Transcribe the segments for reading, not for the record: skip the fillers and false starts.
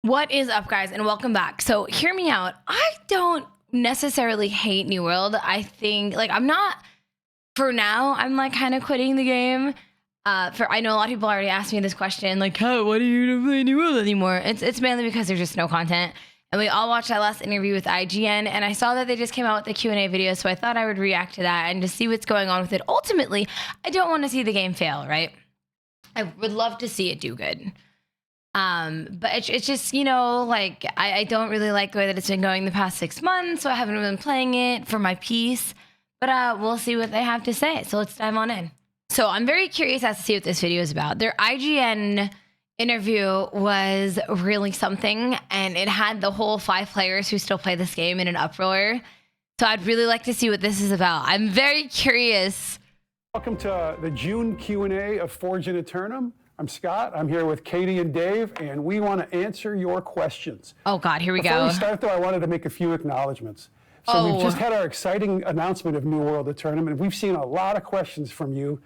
What is up, guys, and welcome back. So hear me out. I don't necessarily hate New World. I think, like, I'm not, for now, I'm like kind of quitting the game. I know a lot of people already asked me this question, like, how, why do you play New World anymore? It's mainly because there's just no content. And we all watched that last interview with IGN, and I saw that they just came out with the Q&A video, so I thought I would react to that and just see what's going on with it. Ultimately, I don't want to see the game fail, right? I would love to see it do good. But it's just, you know, like, I don't really like the way that it's been going the past 6 months, so I haven't been playing it for my peace. But we'll see what they have to say, so let's dive on in. So I'm very curious as to see what this video is about. Their IGN interview was really something, and it had the whole 5 players who still play this game in an uproar. So I'd really like to see what this is about. I'm very curious. Welcome to the June Q&A of Forge and Interim. I'm Scott. I'm here with Katie and Dave, and we want to answer your questions. Oh God, here we go. Before we start, though, I wanted to make a few acknowledgments. So we've just had our exciting announcement of New World, the tournament. We've seen a lot of questions from you.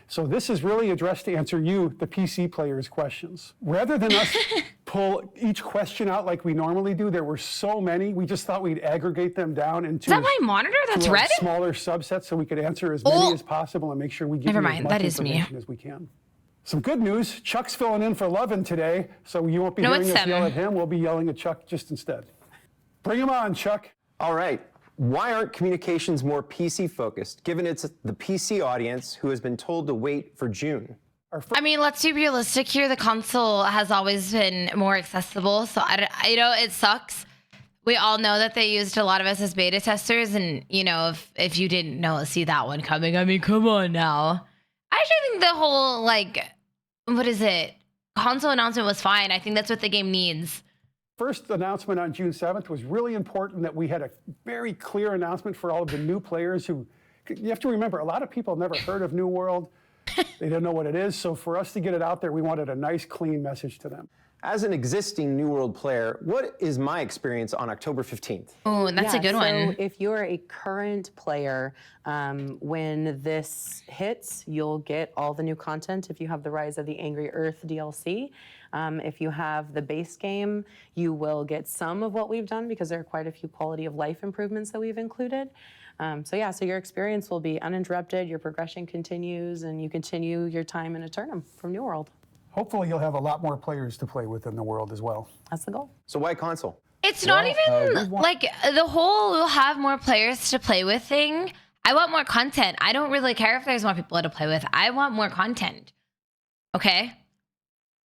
So this is really addressed to answer you, the PC players' questions. Rather than us pull each question out like we normally do, there were so many, we just thought we'd aggregate them down into Is that my monitor that's red? Smaller subsets so we could answer as many as possible and make sure we give you as much information as we can. Some good news, Chuck's filling in for Lovin today, so you won't be hearing us yell at him. We'll be yelling at Chuck just instead. Bring him on, Chuck. All right. Why aren't communications more PC focused, given it's the PC audience who has been told to wait for June? I mean, let's be realistic here. The console has always been more accessible, so you know, it sucks. We all know that they used a lot of us as beta testers, and you know, if you didn't see that one coming, I mean, come on now. I actually think the whole, like, what is it? Console announcement was fine. I think that's what the game needs. First announcement on June 7th was really important, that we had a very clear announcement for all of the new players who, you have to remember, a lot of people have never heard of New World. They don't know what it is. So for us to get it out there, we wanted a nice, clean message to them. As an existing New World player, what is my experience on October 15th? Oh, that's a good one. So if you're a current player, when this hits, you'll get all the new content if you have the Rise of the Angry Earth DLC. If you have the base game, you will get some of what we've done because there are quite a few quality of life improvements that we've included. So your experience will be uninterrupted, your progression continues, and you continue your time in Interim from New World. Hopefully you'll have a lot more players to play with in the world as well. That's the goal. So why console? It's not even like the whole we'll have more players to play with thing. I want more content. I don't really care if there's more people to play with. I want more content. Okay?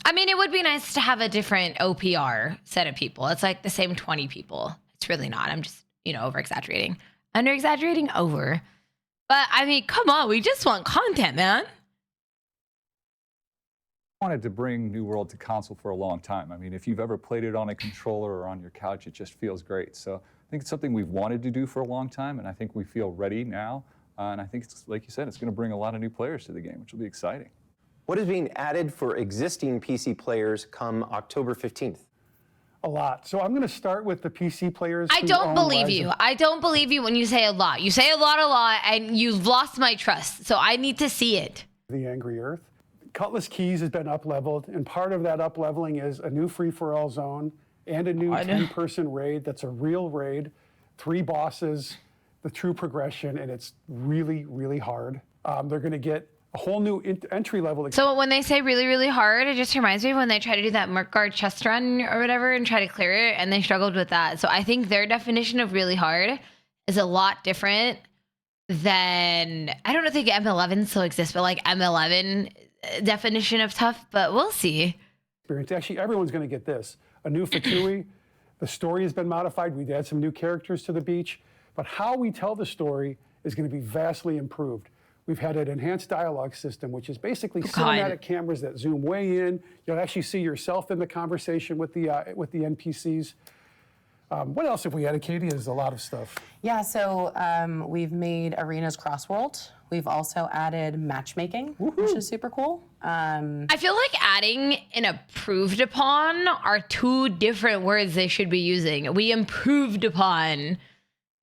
I mean, it would be nice to have a different OPR set of people. It's like the same 20 people. It's really not. I'm just, you know, over-exaggerating. Under-exaggerating? Over. But, I mean, come on. We just want content, man. Wanted to bring New World to console for a long time. I mean, if you've ever played it on a controller or on your couch, it just feels great. So I think it's something we've wanted to do for a long time, and I think we feel ready now. And I think, it's, like you said, it's going to bring a lot of new players to the game, which will be exciting. What is being added for existing PC players come October 15th? A lot. So I'm going to start with the PC players. I don't believe you. I don't believe you when you say a lot. You say a lot, and you've lost my trust. So I need to see it. The Angry Earth. Cutlass Keys has been up-leveled, and part of that up-leveling is a new free-for-all zone and a new 10-person raid that's a real raid, 3 bosses, the true progression, and it's really, really hard. They're going to get a whole new entry-level. So when they say really, really hard, it just reminds me of when they try to do that Merkguard chest run or whatever and try to clear it, and they struggled with that. So I think their definition of really hard is a lot different than, I don't think M11 still exists, but like M11 definition of tough, but we'll see. Actually, everyone's going to get this. A new Fatui. The story has been modified. We've added some new characters to the beach, but how we tell the story is going to be vastly improved. We've had an enhanced dialogue system, which is basically cinematic cameras that zoom way in. You'll actually see yourself in the conversation with the NPCs. What else have we added, Katie? There's a lot of stuff. Yeah, so we've made arenas cross-world. We've also added matchmaking, which is super cool. I feel like adding and improved upon are 2 different words they should be using. We improved upon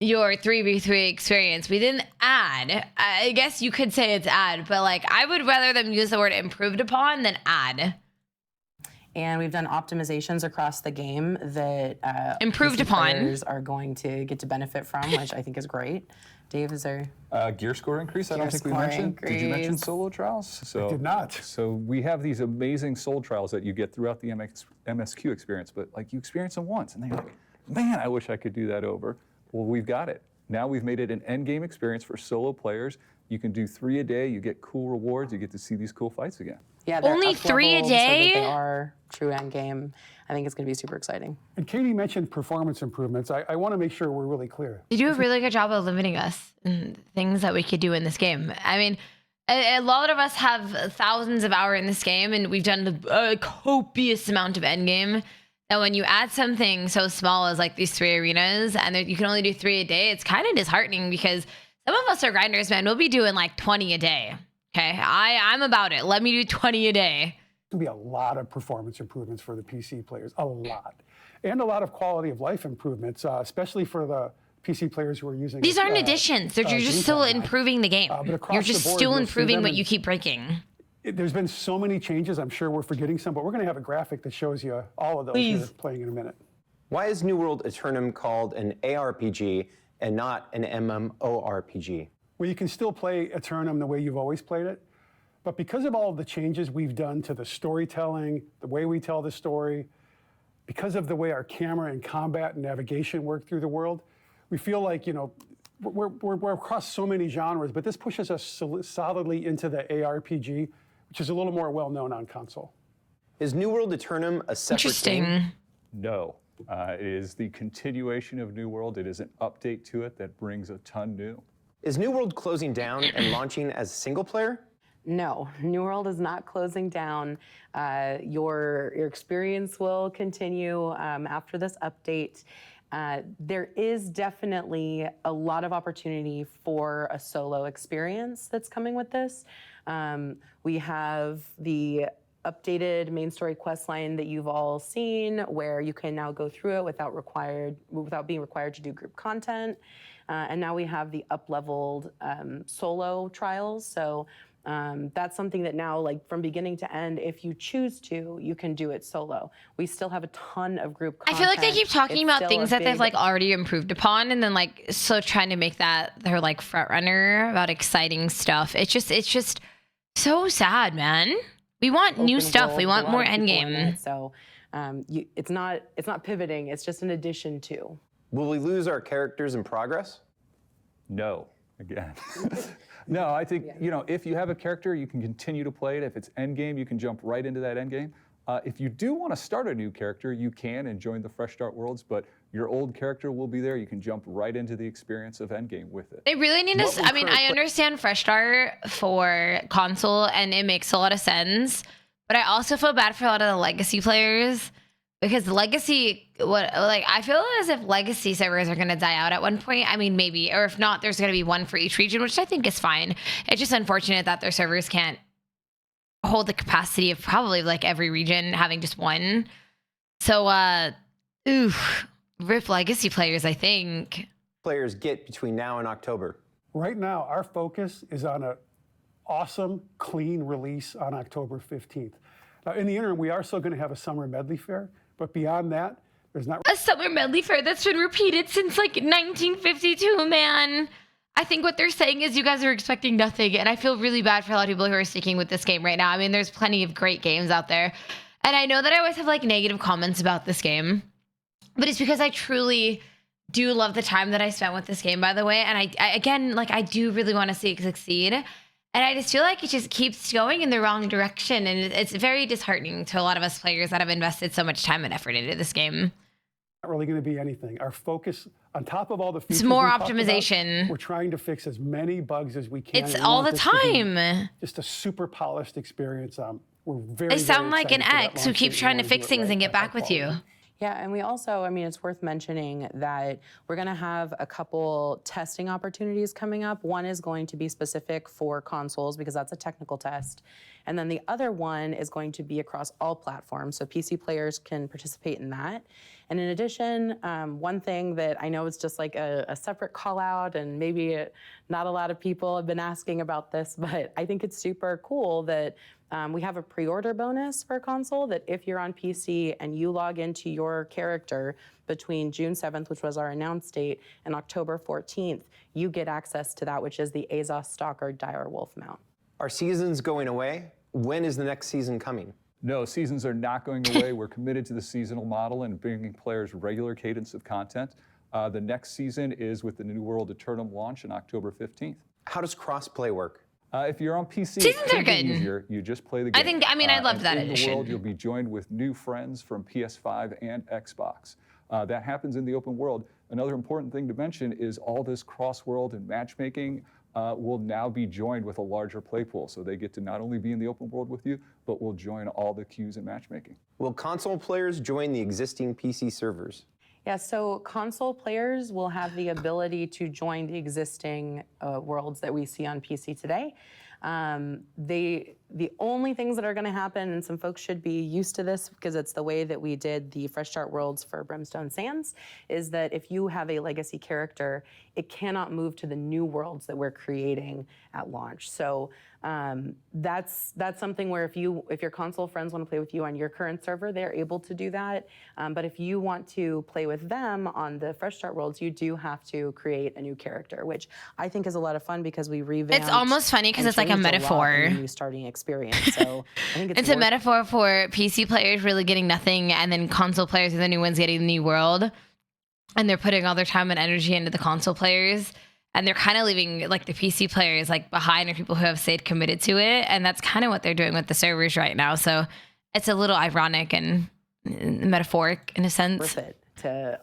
your 3v3 experience. We didn't add. I guess you could say it's add, but like I would rather them use the word improved upon than add. And we've done optimizations across the game that Improved PC upon. players are going to get to benefit from, which I think is great. Dave, is there? Gear score increase, I don't Gear think we score mentioned. Did you mention increase. solo trials? So, did not. So we have these amazing solo trials that you get throughout the MSQ experience, but like you experience them once and then you're like, man, I wish I could do that over. Well, we've got it. Now we've made it an end game experience for solo players. You can do 3 a day, you get cool rewards, you get to see these cool fights again. Yeah, they're Only 3 a up-leveled so that day? they are true end game. I think it's going to be super exciting. And Katie mentioned performance improvements. I want to make sure we're really clear. They do a really good job of limiting us in things that we could do in this game. I mean, a lot of us have thousands of hours in this game, and we've done a copious amount of endgame. That when you add something so small as like these 3 arenas, and you can only do 3 a day, it's kind of disheartening because some of us are grinders, man. We'll be doing like 20 a day. Okay, I'm about it. Let me do 20 a day. There's going to be a lot of performance improvements for the PC players, a lot. And a lot of quality of life improvements, especially for the PC players who are using These aren't additions. You're just still improving the game. but across You're the just board, still you'll see improving them what in- you keep breaking. There's been so many changes. I'm sure we're forgetting some, but we're going to have a graphic that shows you all of those here playing in a minute. Why is New World Interim called an ARPG and not an MMORPG? Well, you can still play Eternum the way you've always played it, but because of all of the changes we've done to the storytelling, the way we tell the story, because of the way our camera and combat and navigation work through the world, we feel like, you know, we're across so many genres, but this pushes us solidly into the ARPG, which is a little more well-known on console. Is New World Eternum a separate game? Interesting. No, it is the continuation of New World. It is an update to it that brings a ton new. Is New World closing down and launching as single player? No, New World is not closing down. Your experience will continue after this update. There is definitely a lot of opportunity for a solo experience that's coming with this. We have the updated main story quest line that you've all seen, where you can now go through it without being required to do group content. And now we have the up-leveled solo trials. So that's something that now, like from beginning to end, if you choose to, you can do it solo. We still have a ton of group I content. feel like they keep talking It's about still things a that they've big- like already improved upon, and then like so trying to make that their like front runner about exciting stuff. It's just so sad, man. We want new open stuff. world We with want a lot more of people in endgame. it. So it's not pivoting. It's just an addition to. Will we lose our characters in progress? No, again. No, I think, you know, if you have a character, you can continue to play it. If it's endgame, you can jump right into that endgame. If you do want to start a new character, you can and join the Fresh Start Worlds, but your old character will be there. You can jump right into the experience of endgame with it. They really need to. I mean, I understand Fresh Start for console, and it makes a lot of sense. But I also feel bad for a lot of the legacy players because legacy, I feel as if legacy servers are going to die out at one point. I mean, maybe, or if not, there's going to be one for each region, which I think is fine. It's just unfortunate that their servers can't hold the capacity of probably like every region having just one. So, rip legacy players, I think. Players get between now and October. Right now, our focus is on an awesome, clean release on October 15th. Now, in the interim, we are still going to have a summer medley fair, but beyond that, there's not. A summer medley fair that's been repeated since like 1952, man. I think what they're saying is you guys are expecting nothing, and I feel really bad for a lot of people who are sticking with this game right now. I mean, there's plenty of great games out there, and I know that I always have like negative comments about this game, but it's because I truly do love the time that I spent with this game, by the way, and I again, like, I do really want to see it succeed, and I just feel like it just keeps going in the wrong direction, and it's very disheartening to a lot of us players that have invested so much time and effort into this game. Not really going to be anything. Our focus, on top of all the features, It's more we talked about, optimization. we're trying to fix as many bugs as we can. It's and we all want the this to be time. Just a super polished experience. We're very. They sound very like an excited for that ex who launch keeps date. We trying to wanna fix do it things right and get at high back with you. quality. Yeah, and we also, I mean, it's worth mentioning that we're going to have a couple testing opportunities coming up. One is going to be specific for consoles because that's a technical test. And then the other one is going to be across all platforms, so PC players can participate in that. And in addition, one thing that I know is just like a separate call out, and maybe not a lot of people have been asking about this, but I think it's super cool that we have a pre-order bonus for a console that if you're on PC and you log into your character between June 7th, which was our announced date, and October 14th, you get access to that, which is the Azos Stalker Dire Wolf mount. Are seasons going away? When is the next season coming? No, seasons are not going away. We're committed to the seasonal model and bringing players regular cadence of content. The next season is with the New World Eternum launch on October 15th. How does crossplay work? If you're on PC, Seasons it's are good. easier. You just play the game. I loved that in edition. the world, you'll be joined with new friends from PS5 and Xbox. That happens in the open world. Another important thing to mention is all this cross-world and matchmaking will now be joined with a larger play pool. So they get to not only be in the open world with you, but will join all the queues and matchmaking. Will console players join the existing PC servers? Yeah, so console players will have the ability to join the existing worlds that we see on PC today. The only things that are going to happen, and some folks should be used to this because it's the way that we did the Fresh Start Worlds for Brimstone Sands, is that if you have a legacy character, it cannot move to the new worlds that we're creating at launch. So that's something where if your console friends want to play with you on your current server, they're able to do that. But if you want to play with them on the Fresh Start Worlds, you do have to create a new character, which I think is a lot of fun because we revamped. It's almost funny because it's like a metaphor. New starting experience. So I think It's a metaphor for PC players really getting nothing, and then console players are the new ones getting the new world. And they're putting all their time and energy into the console players, and they're kind of leaving like the PC players like behind, or people who have stayed committed to it. And that's kind of what they're doing with the servers right now. So it's a little ironic and metaphoric in a sense. Worth it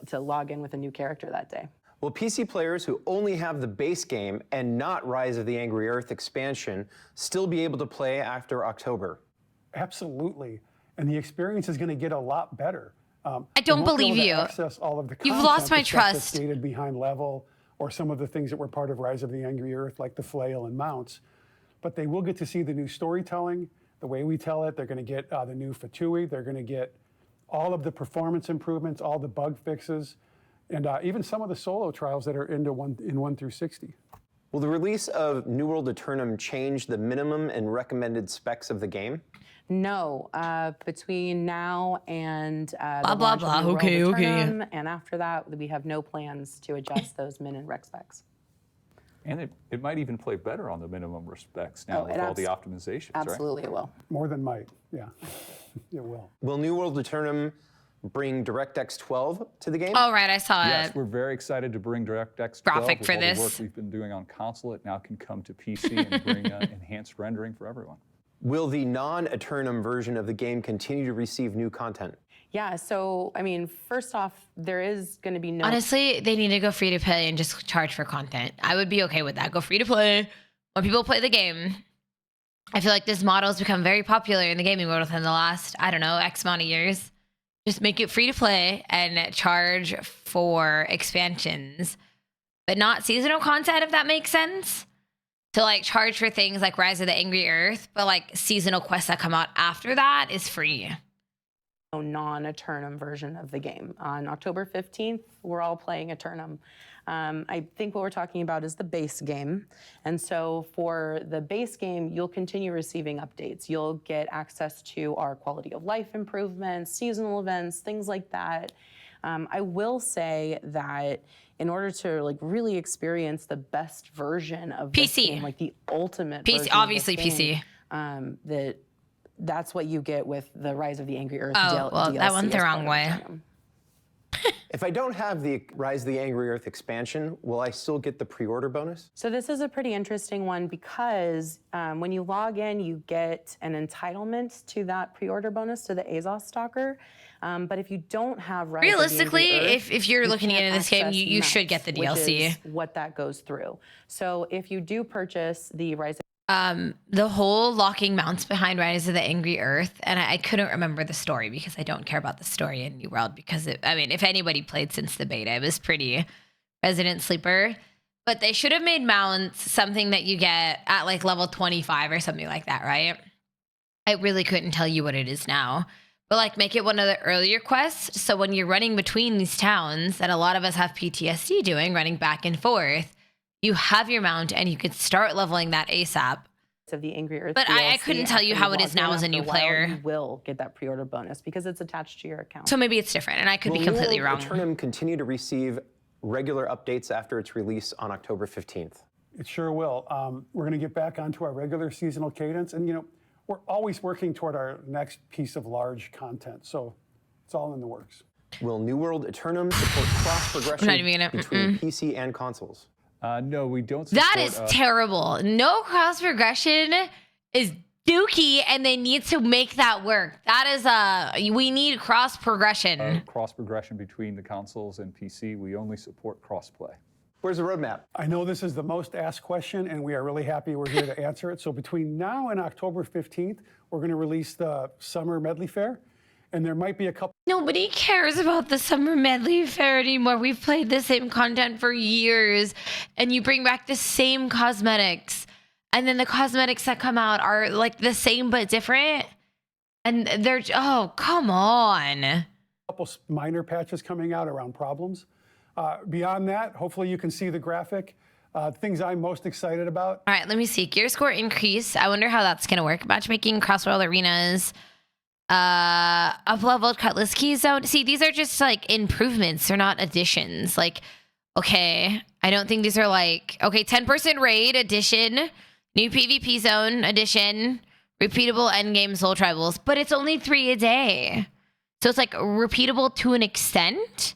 to log in with a new character that day. Will PC players who only have the base game and not Rise of the Angry Earth expansion still be able to play after October? Absolutely. And the experience is going to get a lot better. I don't believe you. Access all of the You've content, lost my the stuff that's trust. Gated behind level, or some of the things that were part of Rise of the Angry Earth, like the flail and mounts. But they will get to see the new storytelling, the way we tell it. They're going to get the new Fatui. They're going to get all of the performance improvements, all the bug fixes, and even some of the solo trials that are in 1 through 60. Will the release of New World Eternum change the minimum and recommended specs of the game? No, between now and Blah, blah, blah. Okay. And after that, we have no plans to adjust those min and rec specs. And it might even play better on the minimum specs now with all the optimizations, Absolutely, it will. More than might, yeah, it will. Will New World Eternum bring DirectX 12 to the game? Oh, right. I saw Yes, it. we're very excited to bring DirectX 12. Graphic with for all this. the work we've been doing on console. It now can come to PC and bring enhanced rendering for everyone. Will the non-Eternum version of the game continue to receive new content? Yeah, so, I mean, first off, there is going to be no... Honestly, they need to go free to play and just charge for content. I would be okay with that. Go free to play. When people play the game, I feel like this model has become very popular in the gaming world within the last, I don't know, X amount of years. Just make it free to play and charge for expansions, but not seasonal content, if that makes sense. To like charge for things like Rise of the Angry Earth, but like seasonal quests that come out after that is free. Non-Eternum version of the game. On October 15th, we're all playing Eternum. I think what we're talking about is the base game. And so for the base game, you'll continue receiving updates. You'll get access to our quality of life improvements, seasonal events, things like that. I will say that in order to like really experience the best version of this PC. game, like the ultimate PC, version obviously of this game, that's what you get with the Rise of the Angry Earth Oh, well, DLC that went the as wrong part of way. Eternum. If I don't have the Rise of the Angry Earth expansion, will I still get the pre-order bonus? So this is a pretty interesting one because when you log in, you get an entitlement to that pre-order bonus to the Azos Stalker. But if you don't have Rise Realistically, of the Angry Earth, if you're you looking can't into this game, access you should get the mounts, which DLC. is what that goes through. So if you do purchase the Rise of The whole locking mounts behind Rise of the Angry Earth, and I couldn't remember the story because I don't care about the story in New World because if anybody played since the beta, it was pretty Resident Sleeper. But they should have made mounts something that you get at like level 25 or something like that, right? I really couldn't tell you what it is now. But like make it one of the earlier quests. So when you're running between these towns that a lot of us have PTSD doing, running back and forth, you have your mount and you could start leveling that ASAP. Of the Angry Earth But I couldn't tell you how it is now as a new player. You will get that pre-order bonus because it's attached to your account. So maybe it's different and I could be Will completely New wrong. World Interim continue to receive regular updates after its release on October 15th? It sure will. We're going to get back onto our regular seasonal cadence. And, you know, we're always working toward our next piece of large content. So it's all in the works. Will New World Eternum support cross-progression not even gonna- between PC and consoles? No, we don't support, That is terrible. No cross progression is dookie, and they need to make that work. That is we need cross progression. cross-progression between the consoles and PC. We only support crossplay. Where's the roadmap? I know this is the most asked question, and we are really happy we're here to answer it. So between now and October 15th, we're going to release the Summer Medley Fair, and there might be a couple. Nobody cares about the summer medley fair anymore. We've played the same content for years, and you bring back the same cosmetics, and then the cosmetics that come out are like the same but different, and they're come on. Couple minor patches coming out around problems. Beyond that, hopefully you can see the graphic. Things I'm most excited about. All right, let me see. Gear score increase. I wonder how that's gonna work. Matchmaking, cross-world arenas, up-leveled cutlass keys zone. See, these are just like improvements. They're not additions. Like, okay, I don't think these are like, okay, 10% raid addition, new PvP zone addition, repeatable endgame soul tribals, but it's only 3 a day. So it's like repeatable to an extent.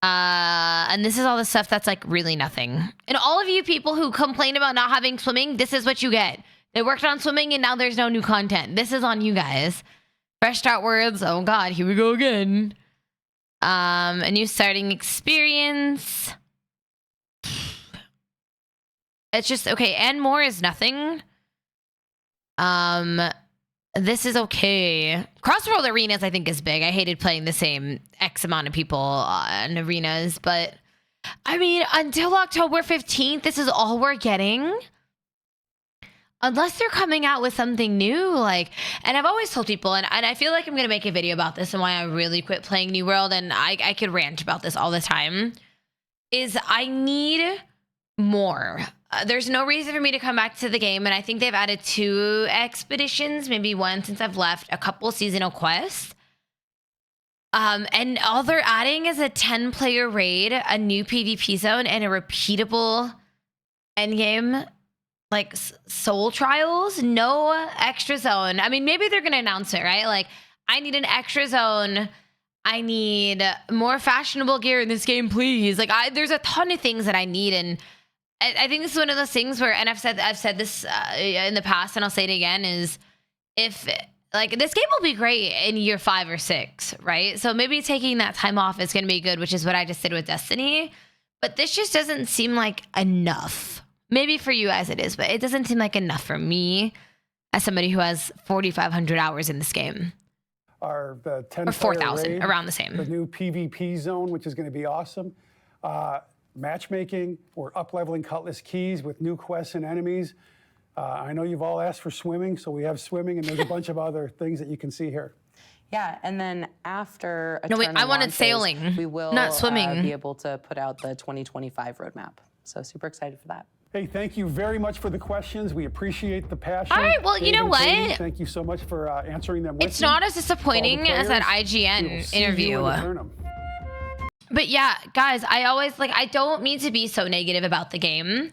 And this is all the stuff that's like really nothing. And all of you people who complain about not having swimming, this is what you get. They worked on swimming and now there's no new content. This is on you guys. Fresh start words. Oh God, here we go again. A new starting experience. It's just okay. And more is nothing. This is okay. Crossworld arenas, I think, is big. I hated playing the same X amount of people in arenas, but I mean, until October 15th, this is all we're getting. Unless they're coming out with something new, like, and I've always told people, and I feel like I'm going to make a video about this and why I really quit playing New World, and I could rant about this all the time, is I need more. There's no reason for me to come back to the game, and I think they've added 2 expeditions, maybe 1 since I've left, a couple seasonal quests. And all they're adding is a 10-player raid, a new PvP zone, and a repeatable endgame, like soul trials. No extra zone. I mean, maybe they're going to announce it, right? Like, I need an extra zone. I need more fashionable gear in this game, please. Like, there's a ton of things that I need, and I think this is one of those things where, and I've said this in the past, and I'll say it again, is if like this game will be great in year 5 or 6, right? So maybe taking that time off is going to be good, which is what I just did with Destiny. But this just doesn't seem like enough. Maybe for you guys it is, but it doesn't seem like enough for me as somebody who has 4,500 hours in this game. The 10 Or 4,000, around the same. The new PvP zone, which is going to be awesome. Matchmaking or up-leveling Cutlass keys with new quests and enemies. I know you've all asked for swimming, so we have swimming, and there's a bunch of other things that you can see here. Yeah, and then after No, wait, I wanted launches, sailing, we will not swimming. be able to put out the 2025 roadmap. So super excited for that. Hey, thank you very much for the questions. We appreciate the passion. All right, well, you Dave know and what? Katie, thank you so much for answering them with It's me. not as disappointing To all the as that players, we will IGN see you interview. in Eternum. But yeah, guys, I always I don't mean to be so negative about the game.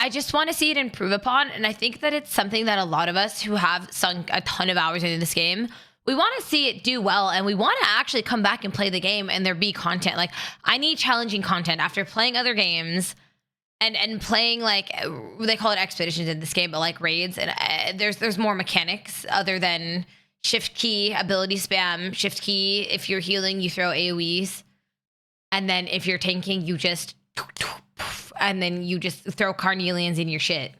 I just want to see it improve upon. And I think that it's something that a lot of us who have sunk a ton of hours into this game, we want to see it do well. And we want to actually come back and play the game and there be content. Like, I need challenging content after playing other games and playing, like, they call it expeditions in this game, but like raids. And there's more mechanics other than shift key, ability spam, shift key. If you're healing, you throw AoEs. And then if you're tanking, you just, and then you just throw carnelians in your shit.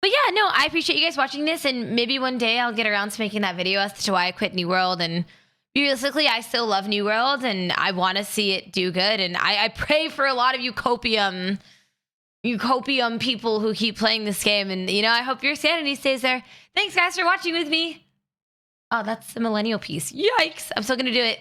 But yeah, no, I appreciate you guys watching this, and maybe one day I'll get around to making that video as to why I quit New World. And realistically, I still love New World, and I want to see it do good. And I pray for a lot of you copium you copium people who keep playing this game. And, you know, I hope your sanity stays there. Thanks, guys, for watching with me. Oh, that's the millennial piece. Yikes. I'm still going to do it.